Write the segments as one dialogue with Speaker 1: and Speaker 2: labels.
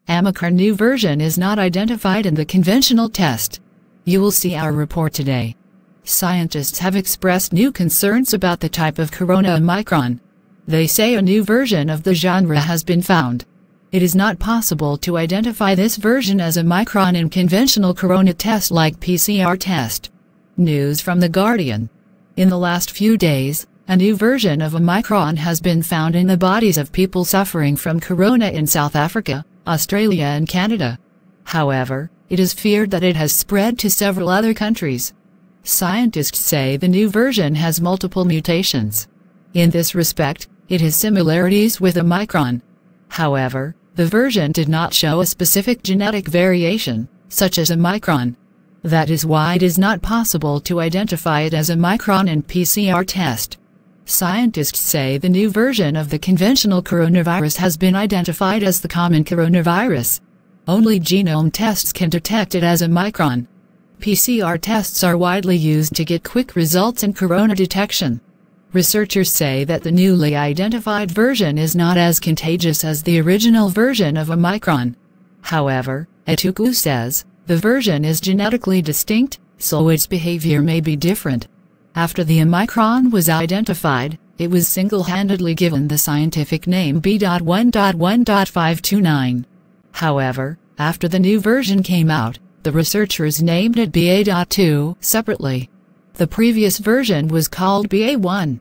Speaker 1: Omicron new version is not identified in the conventional test. You will see our report today. Scientists have expressed new concerns about the type of corona Omicron. They say a new version of the genre has been found. It is not possible to identify this version as Omicron in conventional corona test like PCR test. News from The Guardian. In the last few days, a new version of Omicron has been found in the bodies of people suffering from corona in South Africa, Australia and Canada. However, it is feared that it has spread to several other countries. Scientists say the new version has multiple mutations. In this respect, it has similarities with Omicron. However, the version did not show a specific genetic variation, such as Omicron. That is why it is not possible to identify it as Omicron in PCR test. Scientists say the new version of the conventional coronavirus has been identified as the common coronavirus. Only genome tests can detect it as Omicron. PCR tests are widely used to get quick results in corona detection. Researchers say that the newly identified version is not as contagious as the original version of Omicron. However, Etuku says, the version is genetically distinct, so its behavior may be different. After the Omicron was identified, it was single-handedly given the scientific name B.1.1.529. However, after the new version came out, the researchers named it BA.2 separately. The previous version was called BA1.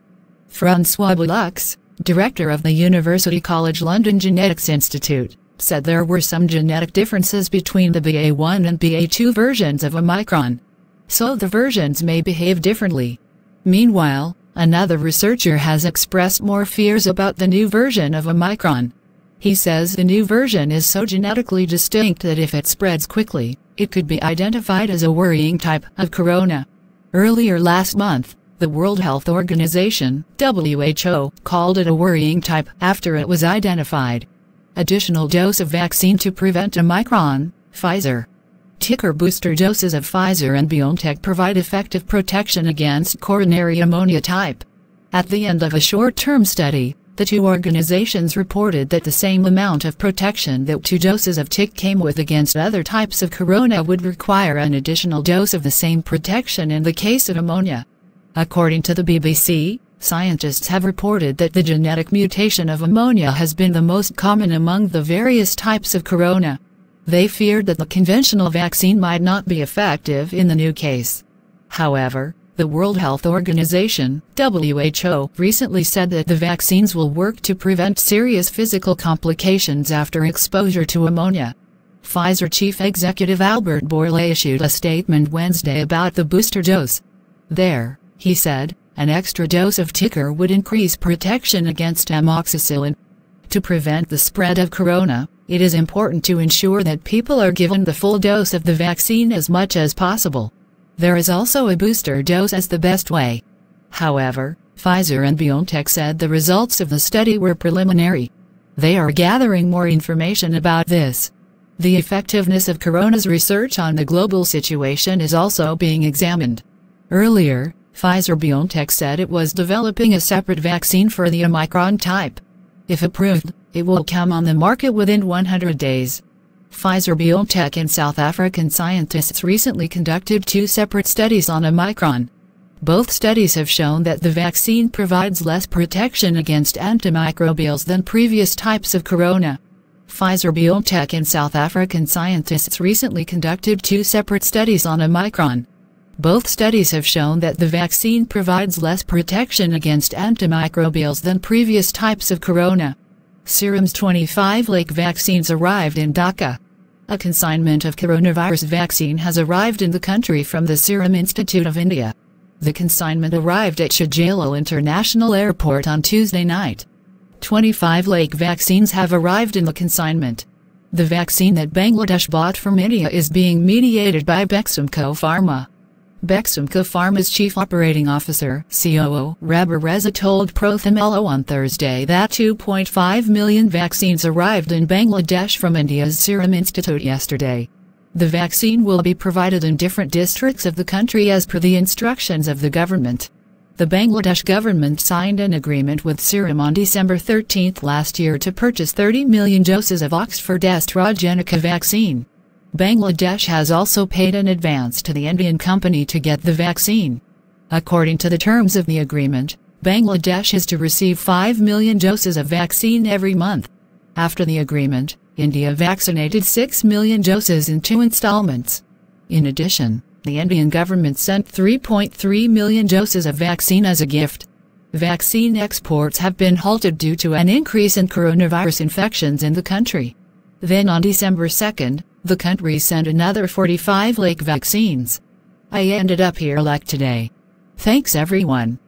Speaker 1: François Boulux, director of the University College London Genetics Institute, said there were some genetic differences between the BA1 and BA2 versions of Omicron. So the versions may behave differently. Meanwhile, another researcher has expressed more fears about the new version of Omicron. He says the new version is so genetically distinct that if it spreads quickly, it could be identified as a worrying type of corona. Earlier last month, the World Health Organization, WHO, called it a worrying type after it was identified. Additional dose of vaccine to prevent Omicron, Pfizer. Ticker booster doses of Pfizer and Bioentech provide effective protection against coronary ammonia type. At the end of a short-term study, the two organizations reported that the same amount of protection that 2 doses of TIC came with against other types of corona would require an additional dose of the same protection in the case of ammonia. According to the BBC, scientists have reported that the genetic mutation of ammonia has been the most common among the various types of corona. They feared that the conventional vaccine might not be effective in the new case. However, the World Health Organization, WHO, recently said that the vaccines will work to prevent serious physical complications after exposure to ammonia. Pfizer chief executive Albert Bourla issued a statement Wednesday about the booster dose. There, he said, an extra dose of ticker would increase protection against amoxicillin. To prevent the spread of corona, it is important to ensure that people are given the full dose of the vaccine as much as possible. There is also a booster dose as the best way. However, Pfizer and Bioentech said the results of the study were preliminary. They are gathering more information about this. The effectiveness of corona's research on the global situation is also being examined. Earlier, Pfizer Bioentech said it was developing a separate vaccine for the Omicron type. If approved, it will come on the market within 100 days. Pfizer Bioentech and South African scientists recently conducted 2 separate studies on Omicron. Both studies have shown that the vaccine provides less protection against antimicrobials than previous types of corona. Pfizer Bioentech and South African scientists recently conducted 2 separate studies on Omicron. Both studies have shown that the vaccine provides less protection against antimicrobials than previous types of corona. Serum's 25 Lake vaccines arrived in Dhaka. A consignment of coronavirus vaccine has arrived in the country from the Serum Institute of India. The consignment arrived at Shah Jalal International Airport on Tuesday night. 25 Lake vaccines have arrived in the consignment. The vaccine that Bangladesh bought from India is being mediated by Beximco Pharma. Beximco Pharma's Chief Operating Officer, COO, Rabir Reza told Prothamelo on Thursday that 2.5 million vaccines arrived in Bangladesh from India's Serum Institute yesterday. The vaccine will be provided in different districts of the country as per the instructions of the government. The Bangladesh government signed an agreement with Serum on December 13 last year to purchase 30 million doses of Oxford AstraZeneca vaccine. Bangladesh has also paid an advance to the Indian company to get the vaccine. According to the terms of the agreement, Bangladesh is to receive 5 million doses of vaccine every month. After the agreement, India vaccinated 6 million doses in 2 installments. In addition, the Indian government sent 3.3 million doses of vaccine as a gift. Vaccine exports have been halted due to an increase in coronavirus infections in the country. Then on December 2nd, the country sent another 45 lakh vaccines. I ended up here like today. Thanks everyone.